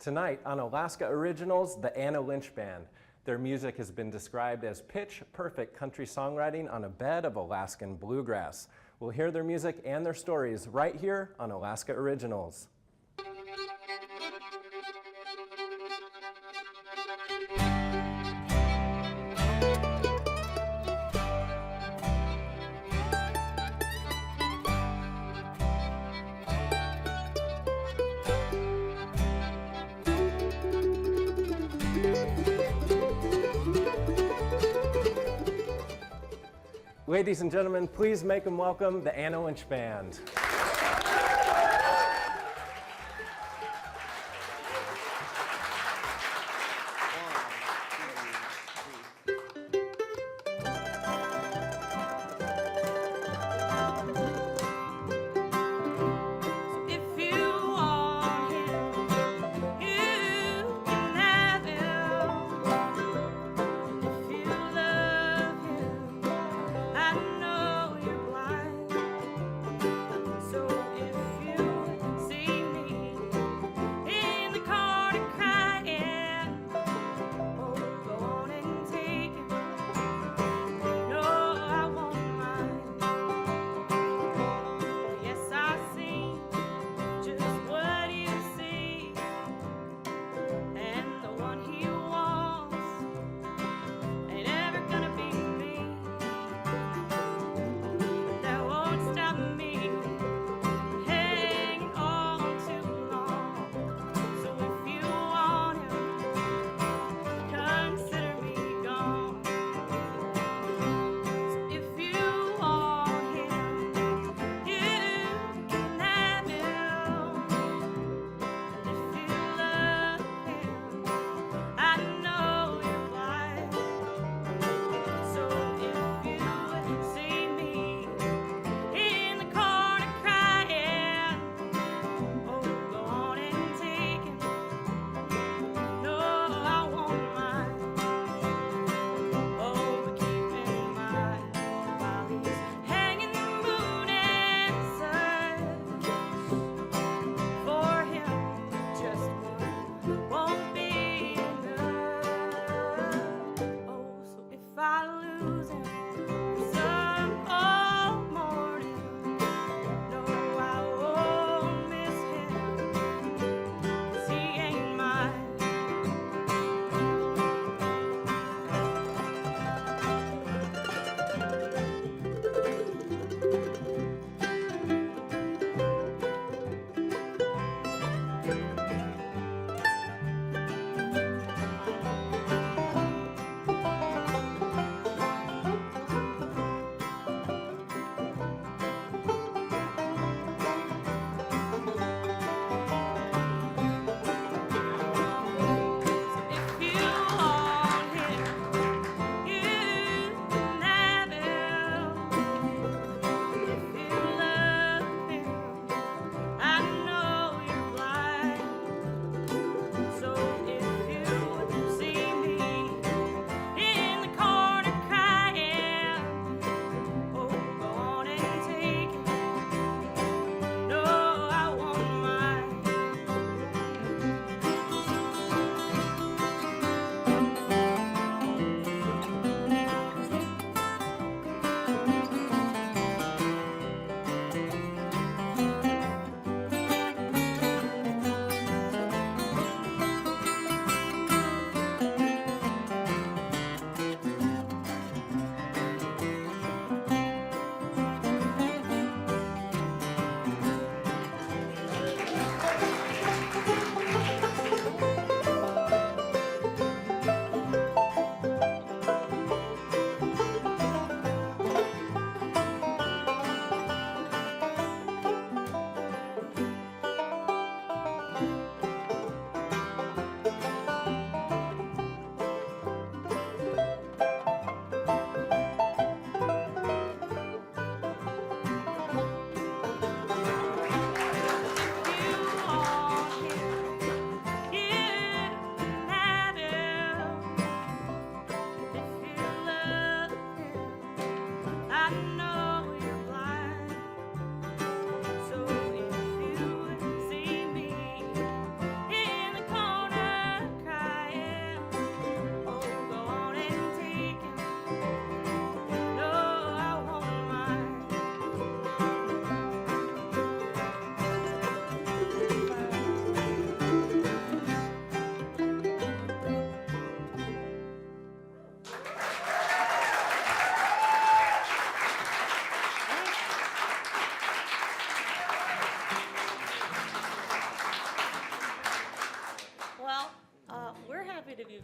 Tonight on Alaska Originals, the Anna Lynch Band. Their music has been described as pitch-perfect country songwriting on a bed of Alaskan bluegrass. We'll hear their music and their stories right here on Alaska Originals. Ladies and gentlemen, please make them welcome the Anna Lynch Band.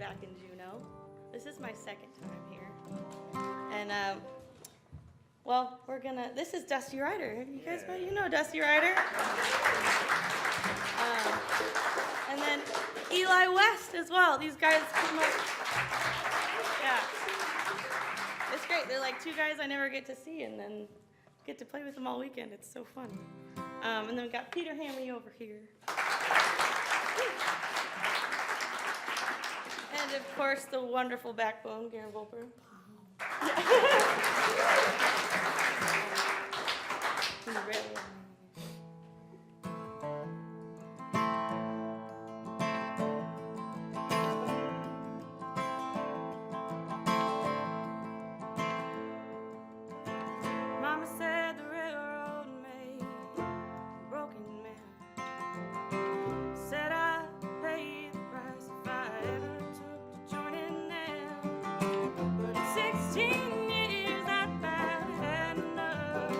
back in Juneau. This is my second time here. And, well, this is Dusty Ryder. You guys, you know Dusty Ryder. And then Eli West as well. These guys came up. Yeah. It's great. They're like two guys I never get to see and then get to play with them all weekend. It's so fun. And then we got Peter Hamry over here. And of course, the wonderful backbone, Garen Volper. Mama said the railroad made a broken man. Said I'd pay the price if I ever took to joining them. But in 16 years that bad had enough.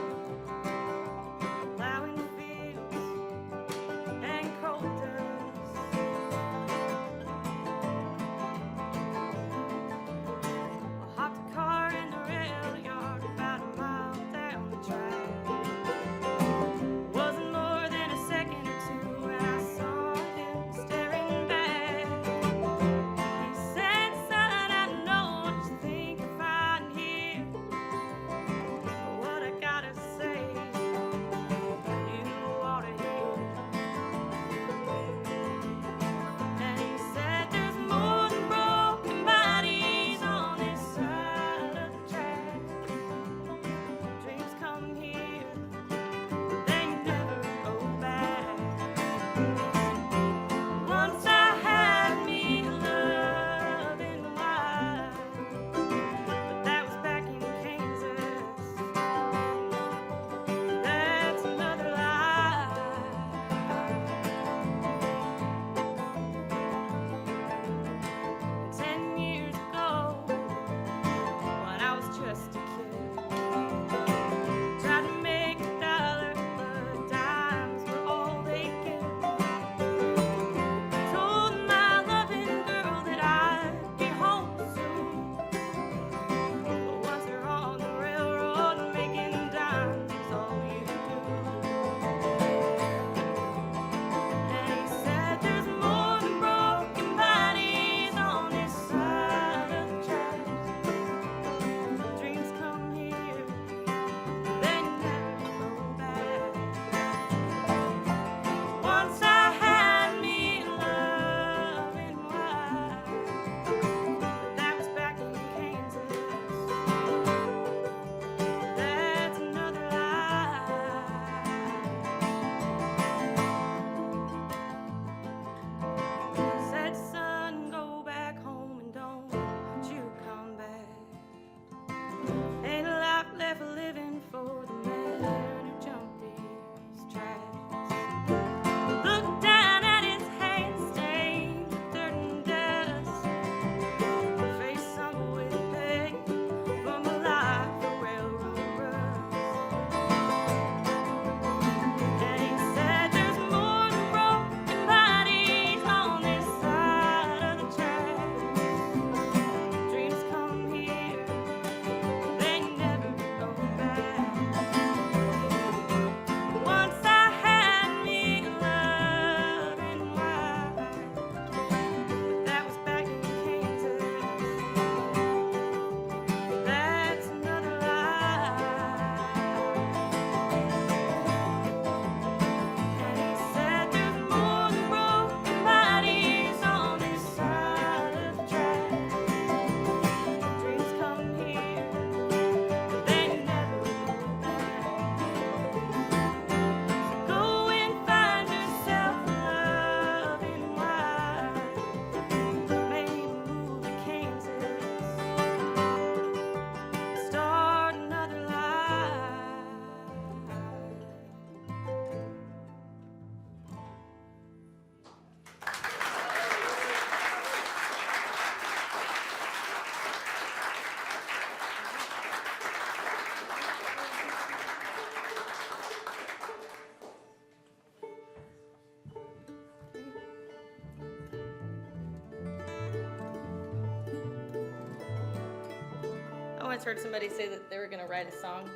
once heard somebody say that they were going to write a song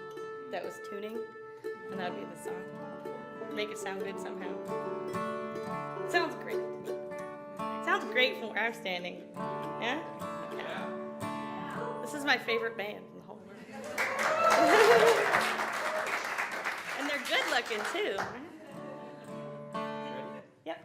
that was tuning, and that would be the song. Make it sound good somehow. It sounds great. It sounds great from where I'm standing. Yeah? Yeah. This is my favorite band in the whole world. And they're good looking too. Yep.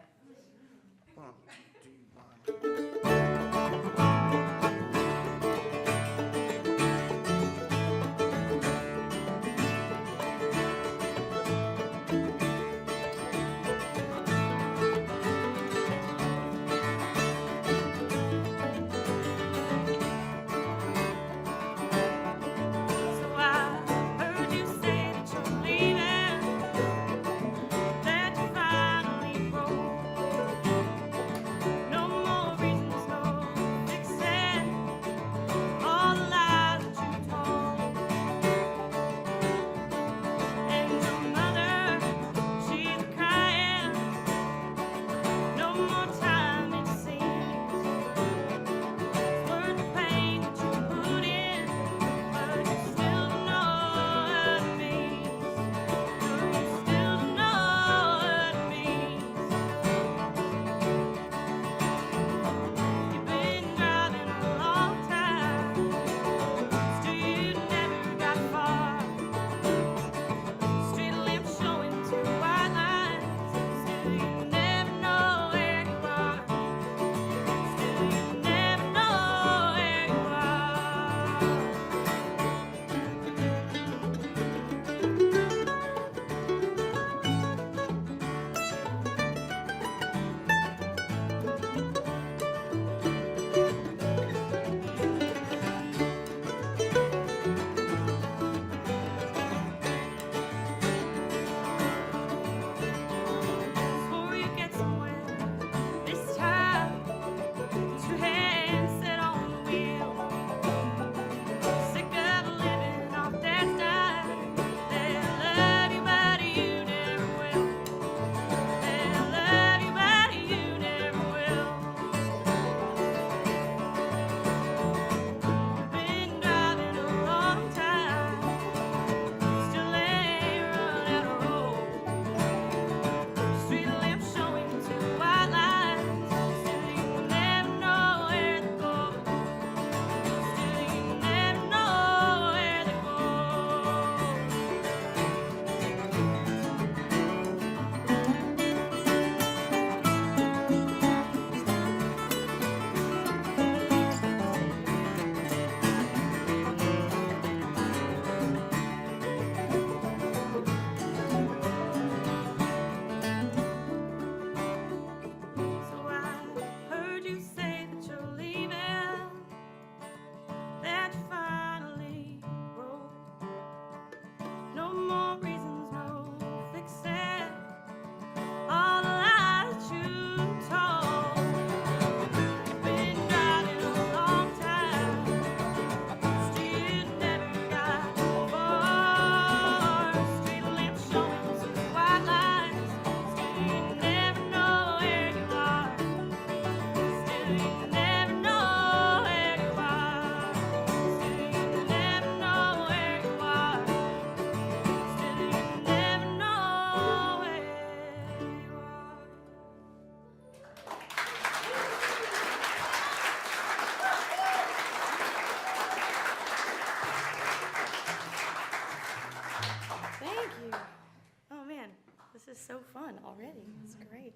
This is so fun already. It's great.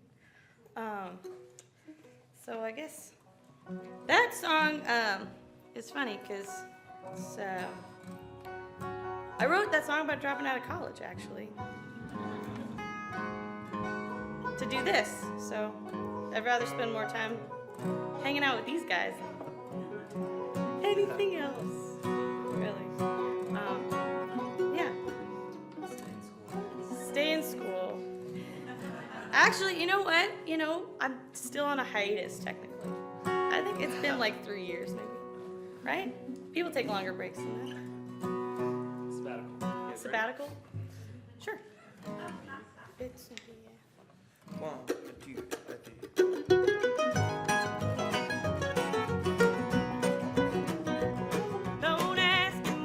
So I guess that song is funny because I wrote that song about dropping out of college, actually, to do this. So I'd rather spend more time hanging out with these guys than anything else, really. Yeah. Stay in school. Actually, you know what? I'm still on a hiatus, technically. I think it's been like 3 years, maybe. Right? People take longer breaks than that. Sabbatical. Sabbatical? Sure. It's, yeah. 1, 2, 3. Don't ask me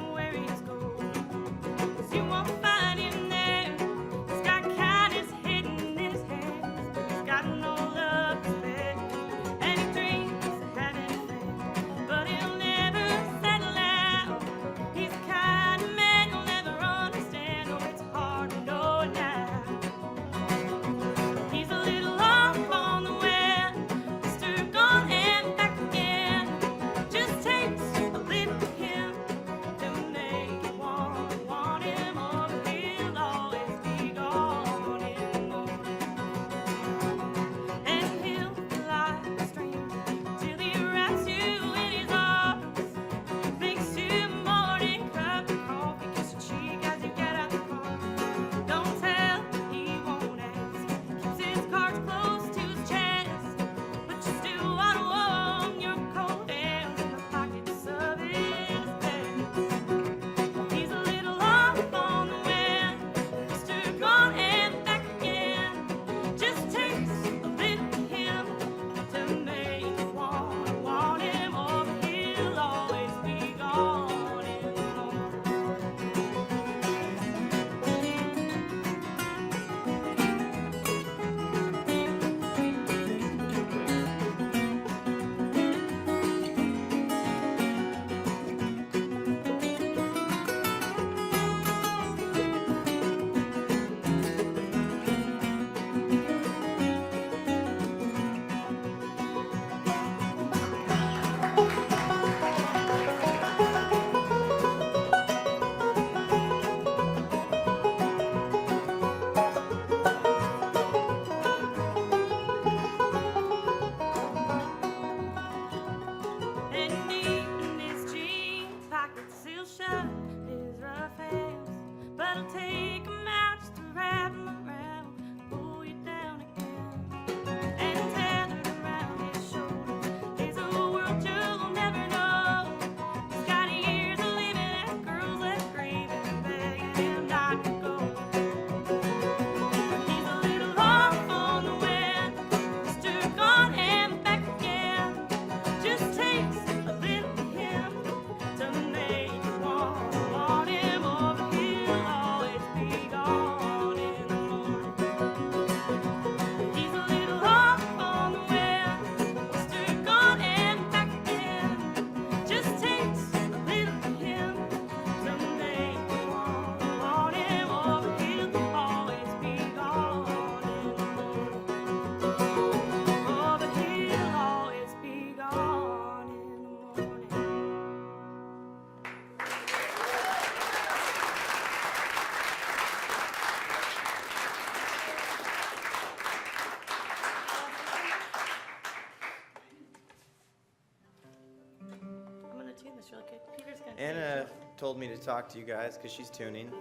Anna told me to talk to you guys because she's tuning.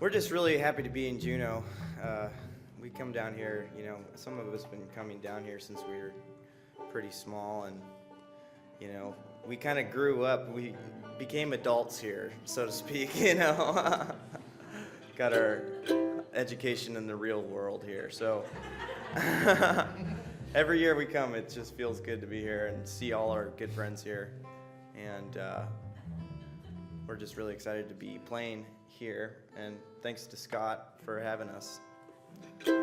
We're just really happy to be in Juneau. We come down here, you know, some of us have been coming down here since we were pretty small, and, you know, we kind of grew up, we became adults here, so to speak, you know. Got our education in the real world here, so every year we come, it just feels good to be here and see all our good friends here, and we're just really excited to be playing here, and thanks to Scott for having us. Okay.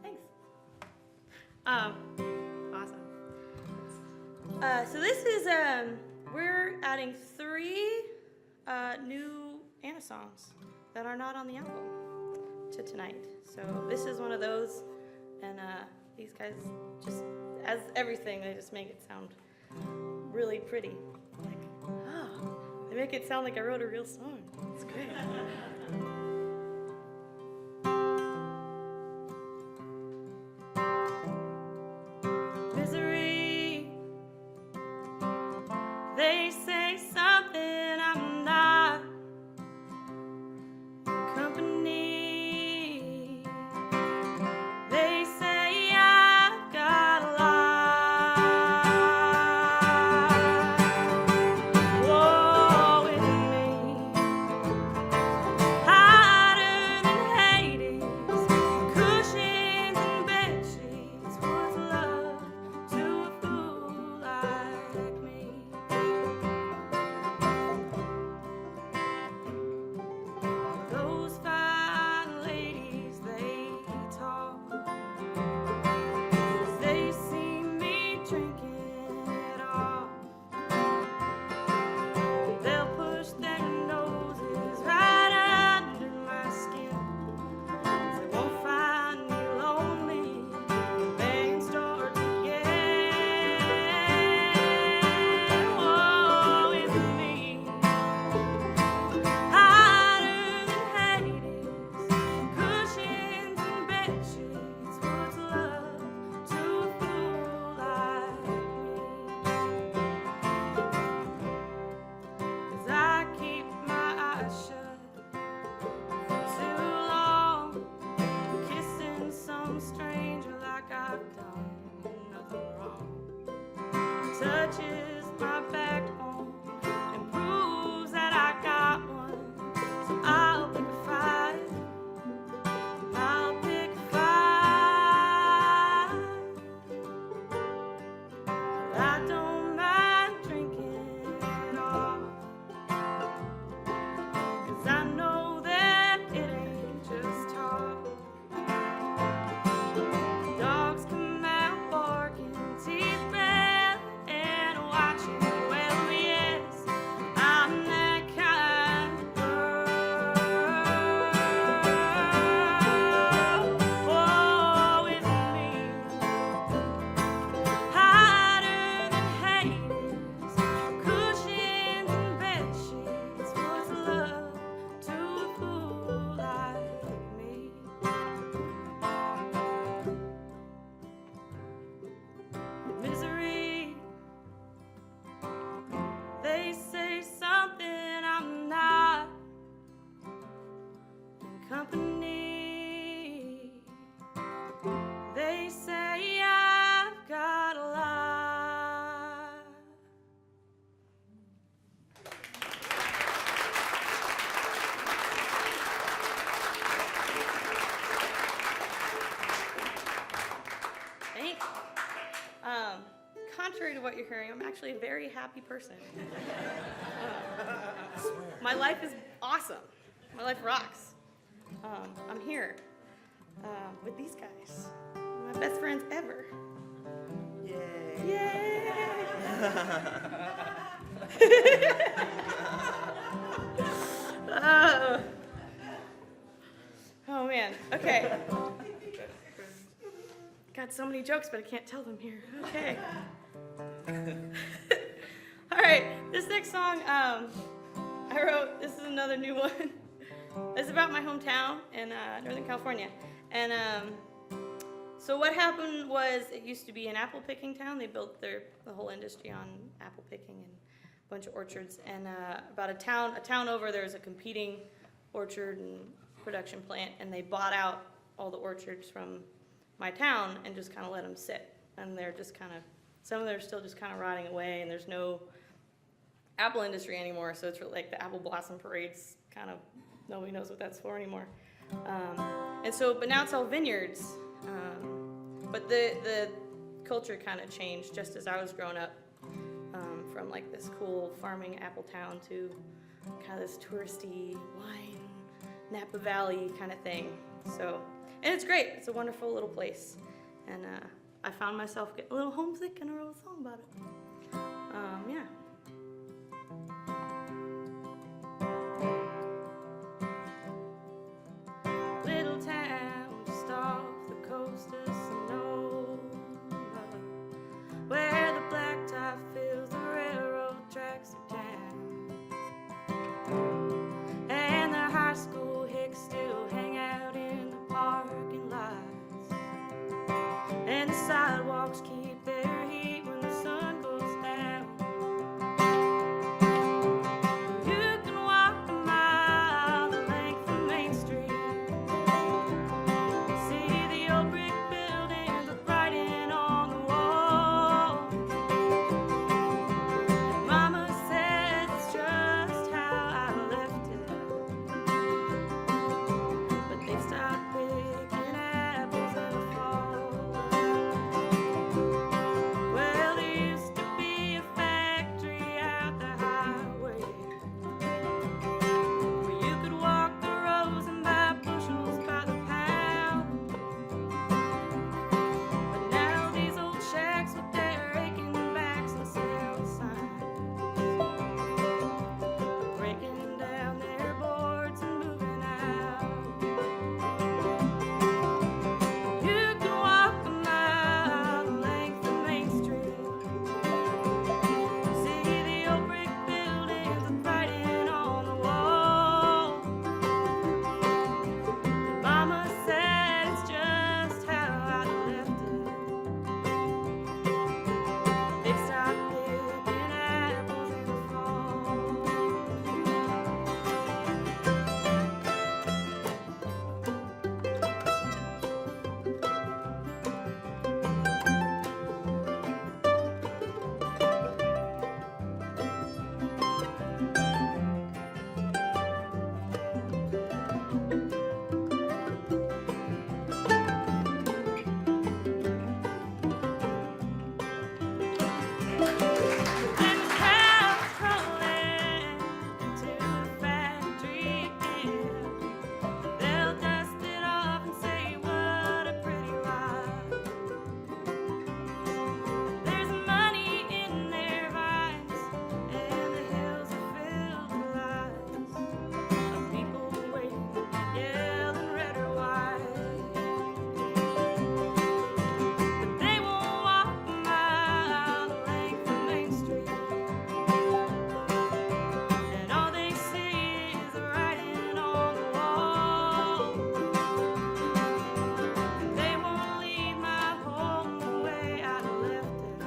Thanks. Awesome. So this is, we're adding 3 new Anna songs that are not on the album to tonight. So this is one of those, and these guys just, as everything, they just make it sound really pretty. Like, they make it sound like I wrote a real song. It's great. Misery, they say something I'm not. Company, they say I've got a lot. Woe is me, harder than Hades, cushions and bed sheets. What's love to a fool like me? Those fine ladies, they talk, 'cause they see me drinking it off. They'll push their noses right under my skin. They won't find me lonely when things start to get. Woe is me, harder than Hades, cushions and bed sheets. What's love to a fool like me? 'Cause I keep my eyes shut for too long, kissing some stranger like I've done nothing wrong. Touches my backbone and proves that I got one. So I'll pick a fight. I'll pick a fight. I don't mind drinking it off, 'cause I know that it ain't just talk. Dogs come out barking, teeth bared, and watching. Well, yes, I'm that kind of girl. Woe is me, harder than Hades, cushions and bed sheets. What's love to a fool like me? Misery, they say something I'm not. Company, they say I've got a lot. Thanks. Contrary to what you're hearing, I'm actually a very happy person. My life is awesome. My life rocks. I'm here with these guys, my best friends ever. Yay! Yay! Oh man. Okay. Got so many jokes, but I can't tell them here. Okay. All right. This next song I wrote. This is another new one. It's about my hometown in Northern California, and So what happened was, it used to be an apple picking town. They built the whole industry on apple picking and a bunch of orchards. And about a town over, there was a competing orchard and production plant, and they bought out all the orchards from my town and just kind of let them sit. And they're just kind of, some of them are still just kind of rotting away, and there's no apple industry anymore. So it's like the apple blossom parades, kind of, nobody knows what that's for anymore. But now it's all vineyards. But the culture kind of changed just as I was growing up, from like this cool farming apple town to kind of this touristy wine, Napa Valley kind of thing. So, and it's great. It's a wonderful little place. And I found myself getting a little homesick, and I wrote a song about it. Yeah. Little town just off the coast of Sonoma, where the blacktop fills the railroad tracks of town, and the high school hicks still hang out in the parking lots, and the sidewalks keep their heat when the sun goes down. You can walk a mile the length of Main Street, see the old brick buildings with writing on the wall. Mama says it's just how I left it, but they stopped picking apples in the fall. Well, there used to be a factory out the highway where you could walk the rows and buy bushels by the pound. But now these old shacks with their aching backs and sell signs are breaking down their boards and moving out. You can walk a mile the length of Main Street, see the old brick buildings with writing on the wall. Mama said it's just how I left it. They stopped picking apples in the fall. And cows crawling into the factory again. They'll dust it off and say, what a pretty life. There's money in their vines, and the hills are filled with lies of people waiting, yelling red or white. But they won't walk a mile the length of Main Street, and all they see is the writing on the wall. And they won't leave my home the way I left it,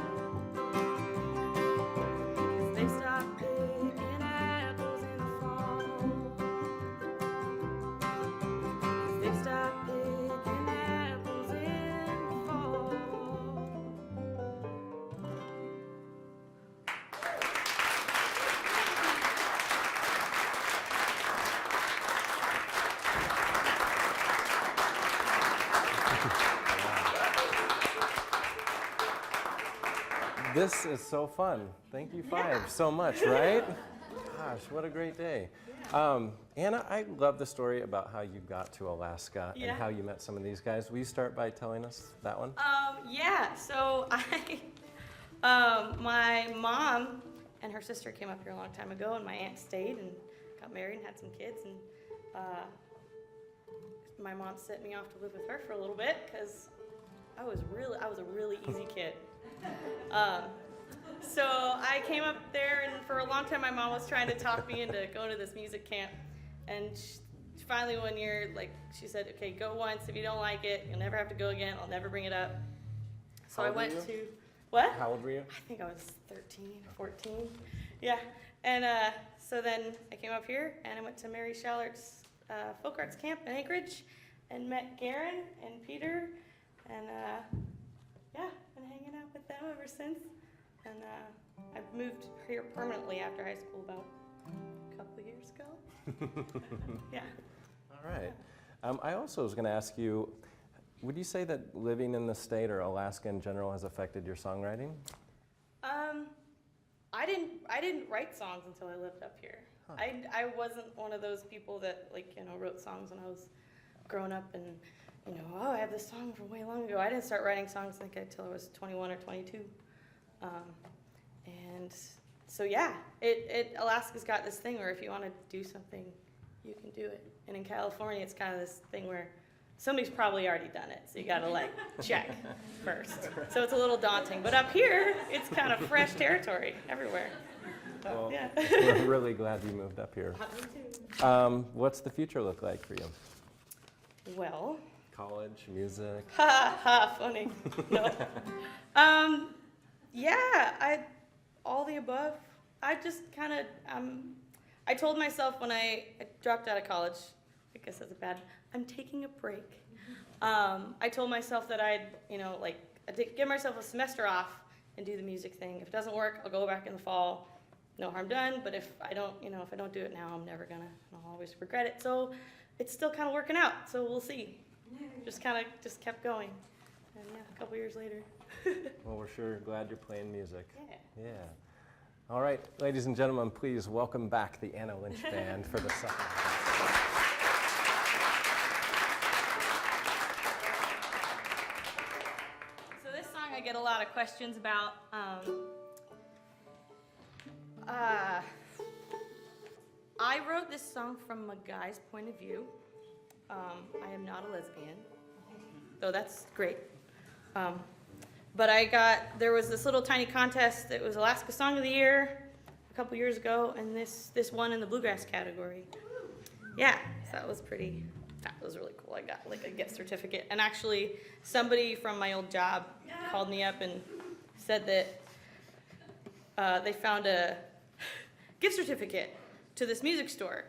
'cause they stopped picking apples in the fall. 'Cause they stopped picking apples in the fall. This is so fun. Thank you, Five, so much, right? Gosh, what a great day. Anna, I love the story about how you got to Alaska Yeah. and how you met some of these guys. Will you start by telling us that one? Yeah, so my mom and her sister came up here a long time ago, and my aunt stayed and got married and had some kids, and my mom sent me off to live with her for a little bit because I was a really easy kid. So I came up there, and for a long time my mom was trying to talk me into going to this music camp, and finally one year, like, she said, okay, go once. If you don't like it, you'll never have to go again. I'll never bring it up. So How I old were went you? to, what? How old were you? I think I was 13, 14. Yeah. And so then I came up here and I went to Mary Shallard's folk arts camp in Anchorage and met Garen and Peter. And yeah, been hanging out with them ever since. And I've moved here permanently after high school about a couple of years ago. Yeah. All right. I also was going to ask you, would you say that living in the state or Alaska in general has affected your songwriting? I didn't write songs until I lived up here. Huh. I wasn't one of those people that, like, you know, wrote songs when I was growing up and, you know, oh, I have this song from way long ago. I didn't start writing songs until I was 21 or 22. And so yeah, Alaska's got this thing where if you want to do something, you can do it. And in California, it's kind of this thing where somebody's probably already done it, so you gotta like check first. So it's a little daunting. But up here, it's kind of fresh territory everywhere. Well, Yeah. we're really glad you moved up here. Me too. What's the future look like for you? Well, College, music? ha ha, funny. No. Yeah, all the above. I just kind of, I told myself when I dropped out of college, I guess that's I'm taking a break. I told myself that I'd give myself a semester off and do the music thing. If it doesn't work, I'll go back in the fall. No harm done. But if I don't do it now, I'm never gonna. I'll always regret it. So it's still kind of working out. So we'll see. Just kept going. And yeah, a couple years later. Well, we're sure glad you're playing music. Yeah. Yeah. All right, ladies and gentlemen, please welcome back the Anna Lynch Band for the second half. So this song I get a lot of questions about. I wrote this song from a guy's point of view. I am not a lesbian, though that's great. But there was this little tiny contest that was Alaska Song of the Year a couple years ago, and this won in the Bluegrass category. Yeah, so that was really cool. I got like a gift certificate. And actually, somebody from my old job called me up and said that they found a gift certificate to this music store,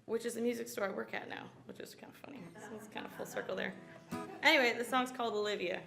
which is the music store I work at now, which is kind of funny. So it's kind of full circle there. Anyway, the song's called Olivia.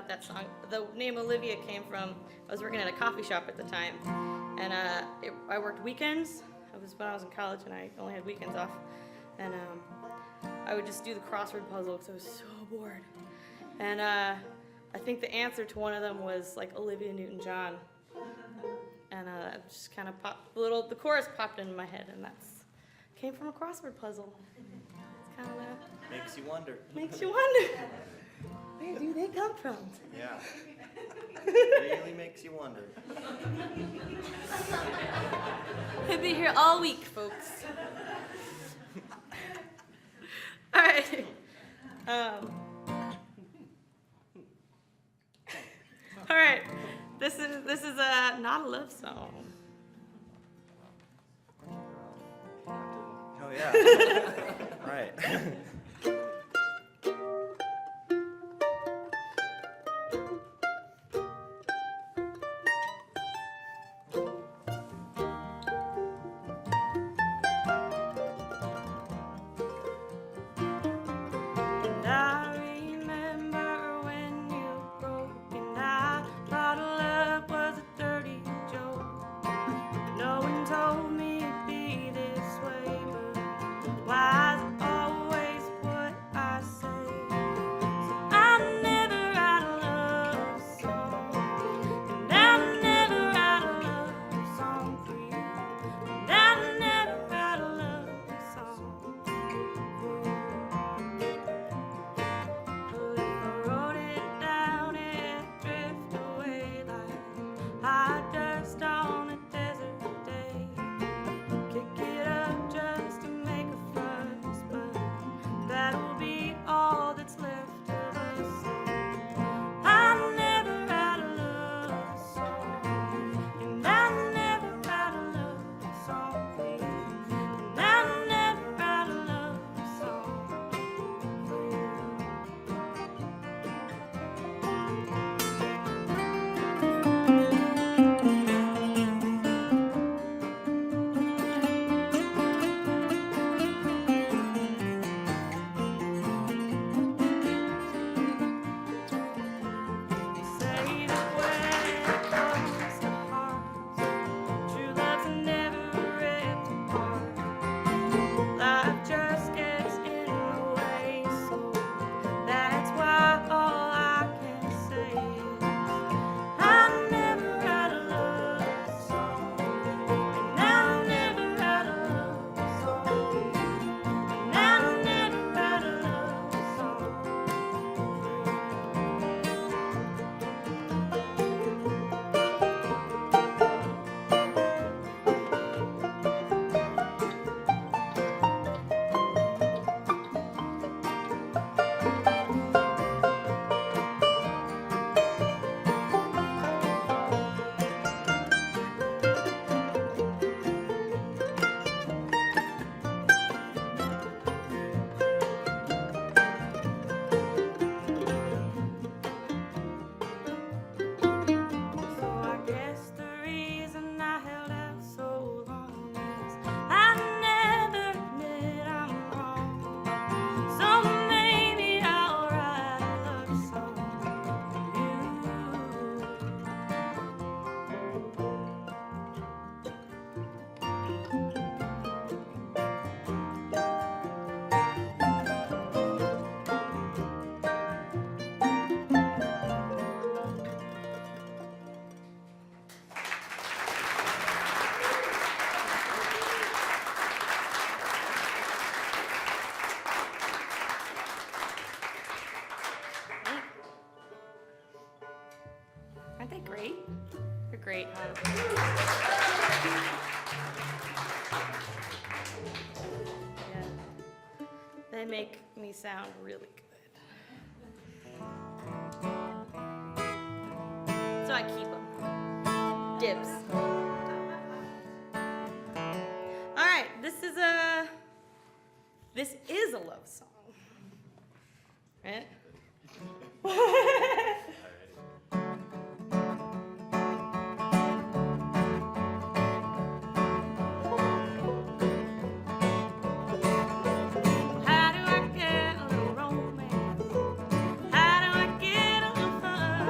about that song. The name Olivia came from, I was working at a coffee shop at the time, and I worked weekends. When I was in college, and I only had weekends off, and I would just do the crossword puzzle because I was so bored. And I think the answer to one of them was like Olivia Newton-John, and just kind of popped the chorus popped into my head, and that's came from a crossword puzzle. It's kind of Makes you wonder. makes you wonder, where do they come from? Yeah. Really makes you wonder. I'll be here all week, folks. All right. All right. This is not a love song. Oh yeah. Right. And I remember when you broke, and I thought love was a dirty joke. No one told me it'd be this way, but why is it always what I say? So I never write a love song, and I never write a love song for you, and I never write a love song for you. But if I wrote it down, it'd drift away like hot dust on a desert day. Kick it up just to make a fuss, but that'll be all that's left of us. I never write a love song, and I never write a love song for you, and I never write a love song for you. Say that when it comes to hearts, true love's never ripped apart. Life just gets in the way, so that's why all I can say is I never write a love song, and I never write a love song, and I never write a love song. So I guess the reason I held out so long is I never admit I'm wrong. So maybe I'll write a love song for you. Aren't they great? They're great, huh? Yeah. They make me sound really good. So I keep them. Dibs. All right, this is a love song. Right? How do I get a little romance? How do I get a little fun?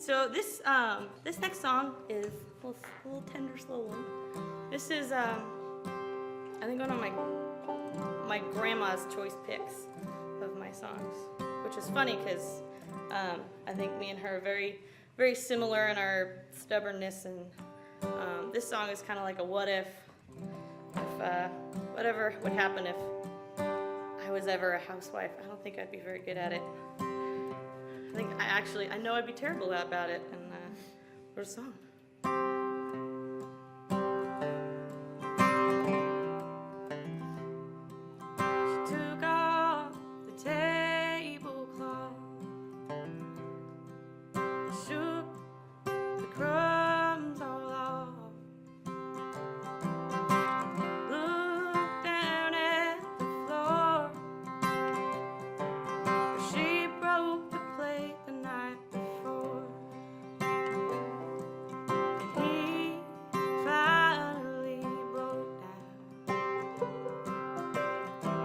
So this next song is a little tender, slow one. This is I think one of my grandma's choice picks of my songs, which is funny because I think me and her are very, very similar in our stubbornness, and this song is kind of like a what if whatever would happen if I was ever a housewife. I don't think I'd be very good at it. I know I'd be terrible about it, and wrote a song. She took off the tablecloth, shook the crumbs all off, looked down at the floor. She broke the plate the night before, and he finally broke down.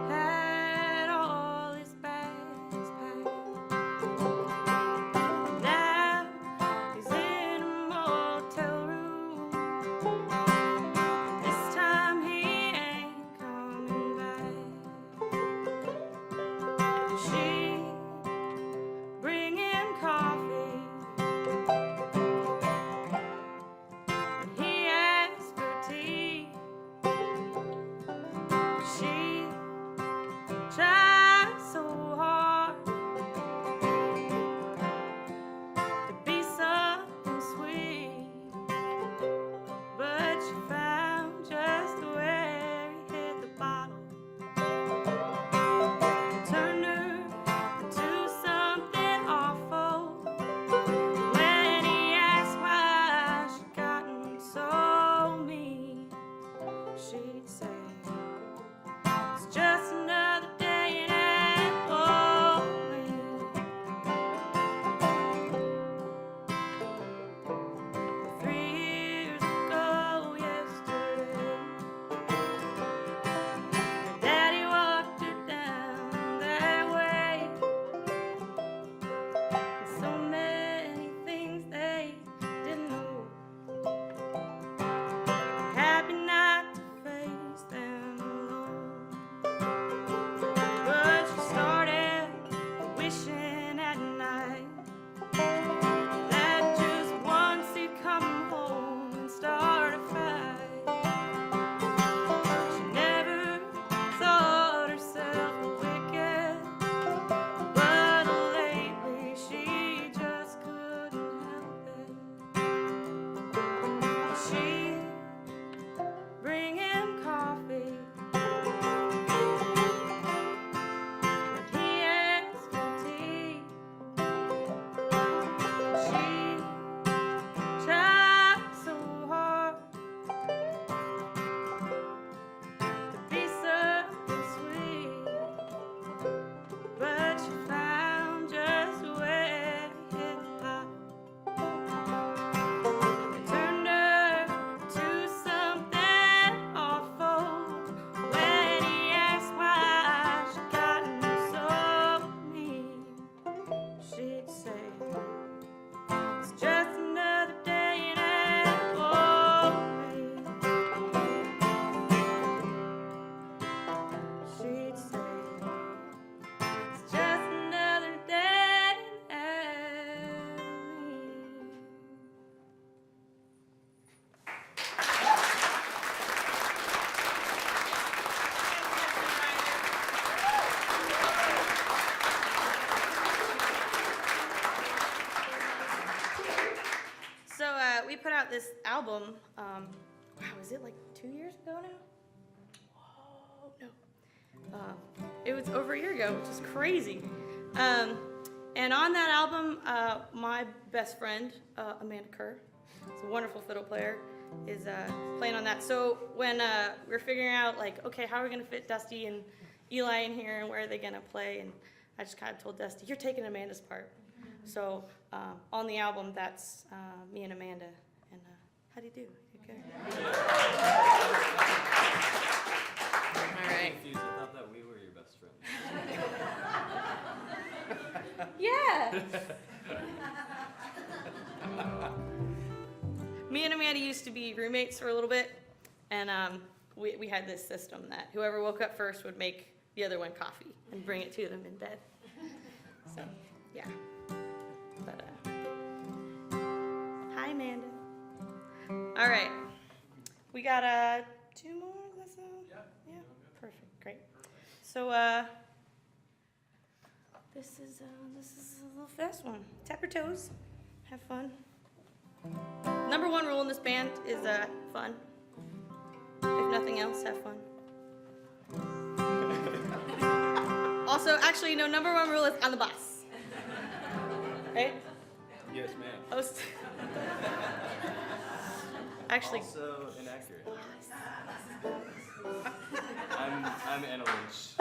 Had all his bags packed. Now he's in a motel room. This time he ain't coming back. She bring him coffee, and he asked for tea. She tried so hard to be something sweet, but she found just where he hit the bottle. It turned her into something awful. When he asked why she'd gotten so mean, she'd say, it's just another day in Abilene. 3 years ago yesterday, her daddy walked her down that way. And so many things they didn't know. Happy not to face them alone. But she started wishing at night that just once he'd come home and start a fight. She never thought herself wicked, but lately she just couldn't help it. She bring him coffee, and he asked for tea. She tried so hard to be something sweet, but she found just where he hit the bottle. It turned her to something awful. When he asked why she'd gotten so mean, she'd say, it's just another day in Abilene. She'd say, it's just another day in Abilene. So we put out this album, wow, is it like 2 years ago now? Oh, no. It was over a year ago, which is crazy. And on that album, my best friend, Amanda Kerr, is a wonderful fiddle player, is playing on that. So when we were figuring out, like, okay, how are we going to fit Dusty and Eli in here, and where are they going to play? And I just kind of told Dusty, you're taking Amanda's part. So on the album, that's me and Amanda. And how do you do? You okay? All right. Confused. I thought that we were your best friend. Yeah. Me and Amanda used to be roommates for a little bit, and we had this system that whoever woke up first would make the other one coffee and bring it to them in bed. So, yeah. But, hi, Amanda. All right. We got 2 more? That's yeah. Perfect. Great. So, this is a little fast one. Tap your toes. Have fun. Number 1 rule in this band is fun. If nothing else, have fun. Also, actually, no, number 1 rule is on the bus. Right? Yes, ma'am. Host. Actually, Also inaccurate. I'm Anna Lynch.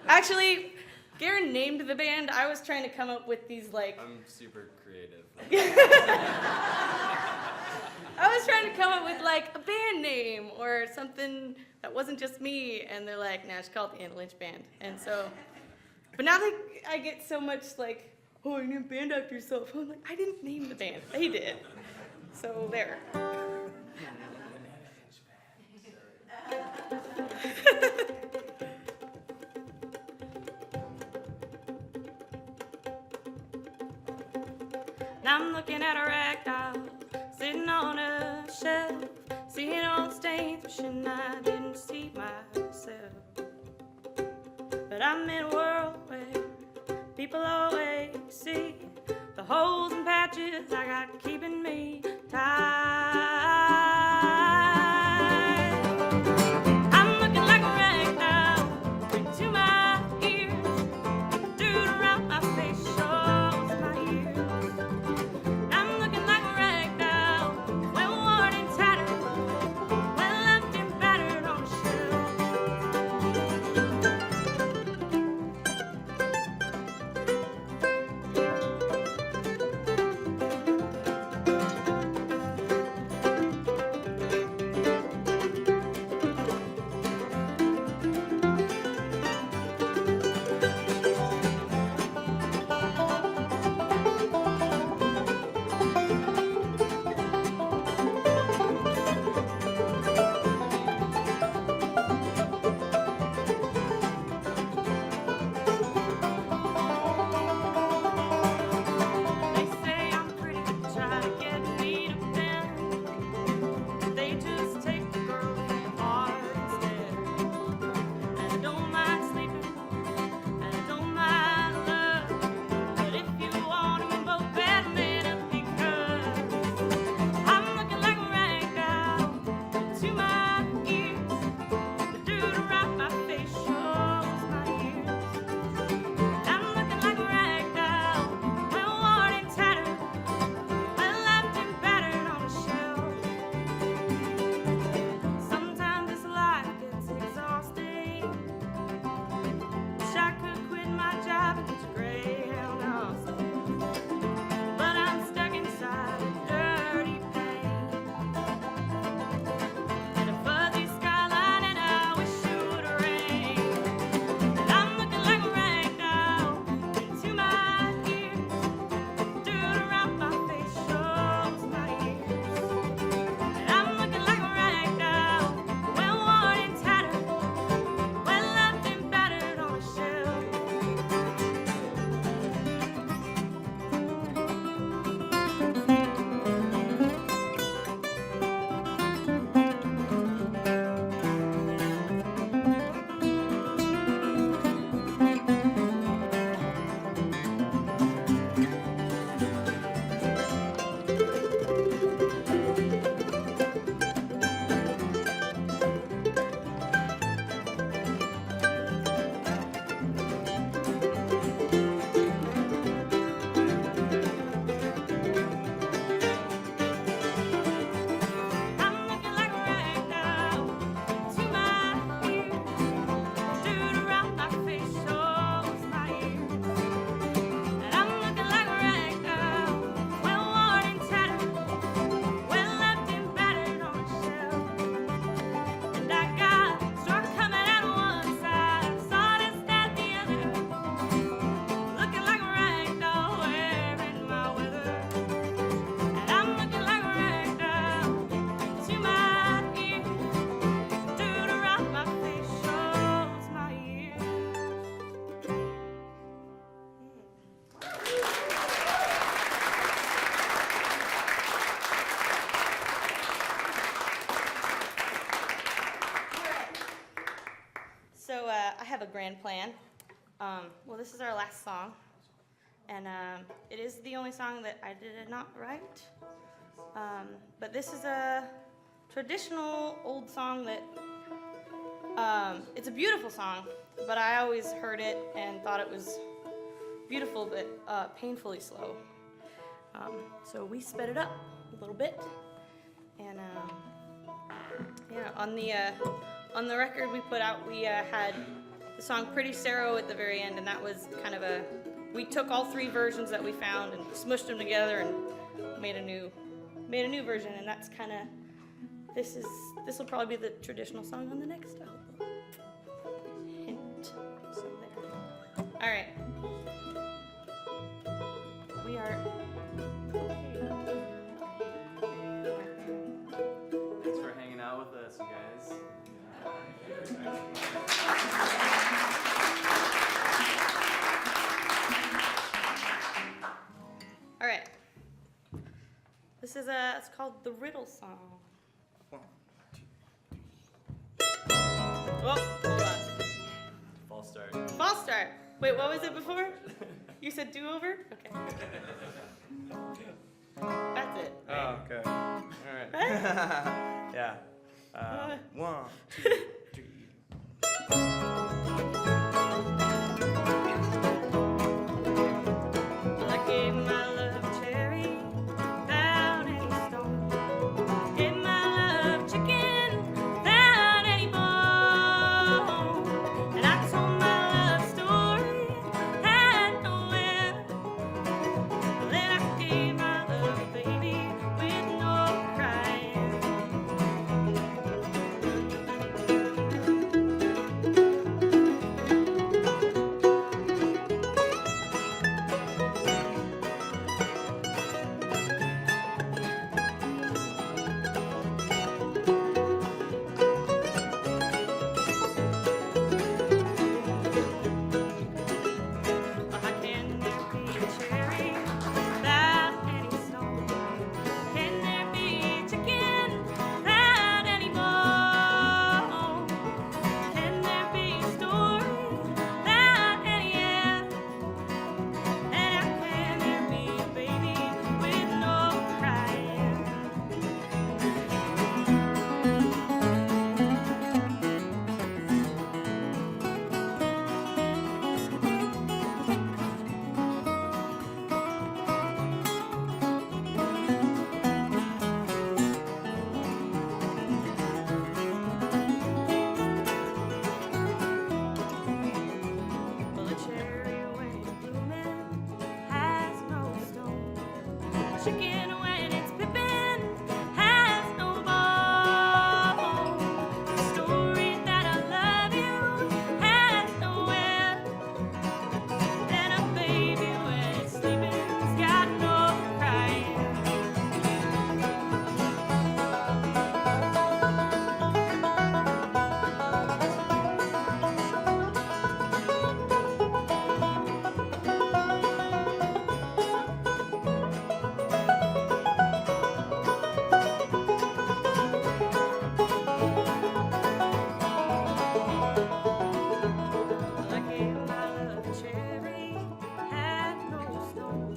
actually, Garen named the band. I was trying to come up with these like. I'm super creative. I was trying to come up with like a band name or something that wasn't just me, and they're like, "Nah, just call it the Anna Lynch Band." And so, but now that I get so much like, "Oh, you named a band after yourself," I'm like, I didn't name the band. They did. So there. Now I'm looking at a rag doll sitting on a shelf, seeing all the stains, wishing I didn't see myself. But I'm in a world where people always see the holes and patches I got keeping me tied. I'm looking like a rag doll, ring to my ears, dude around my face shows my ears. I'm looking like a rag doll, well worn and tattered, well left and battered on a shelf. This is our last song, and it is the only song that I did not write. But this is a traditional old song that, it's a beautiful song, but I always heard it and thought it was beautiful, but painfully slow. So we sped it up a little bit, and yeah, on the record we put out, we had the song Pretty Sarrow at the very end, and that was kind of we took all 3 versions that we found and smushed them together and made a new version, and that's kind of, this will probably be the traditional song on the next album. Hint. So there. All right. We are. Thanks for hanging out with us, you guys. All right. This is it's called the Riddle Song. Oh, hold on. False start. False start. Wait, what was it before? You said do-over? Okay. That's it. Oh, okay. All right. Yeah. 1, 2, 3. I gave my love a cherry without any stone. Gave my love chicken without any bone. And I told my love story had no end. Then I gave my love a baby with no crying. How can there be a cherry without any stone? Can there be chicken without any bone? Can there be a story without any end? And how can there be a baby with no crying? Well, a cherry when it's blooming has no stone. Chicken when it's pippin has no bone. The story that I love you has no end. Then a baby when it's sleeping's got no crying. I gave my love a cherry, had no stone.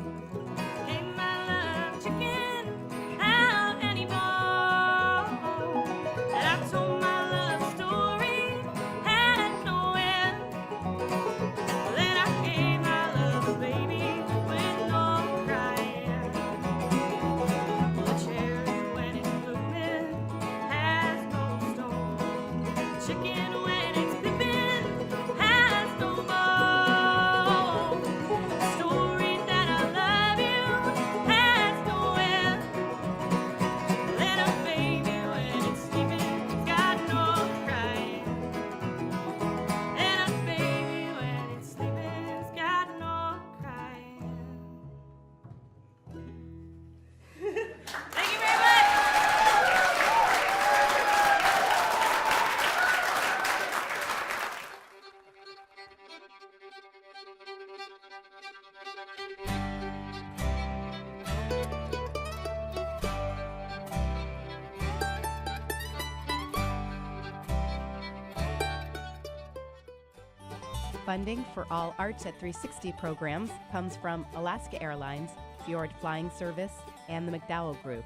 Gave my love chicken, without any bone. And I told my love story, had no end. Then I gave my love a baby with no crying. Well, a cherry when it's blooming has no stone. Chicken when it's pippin has no bone. The story that I love you has no end. Then a baby when it's sleeping's got no crying. And a baby when it's sleeping's got no crying. Thank you very much. Funding for all Arts at 360 programs comes from Alaska Airlines, Fjord Flying Service, and the McDowell Group.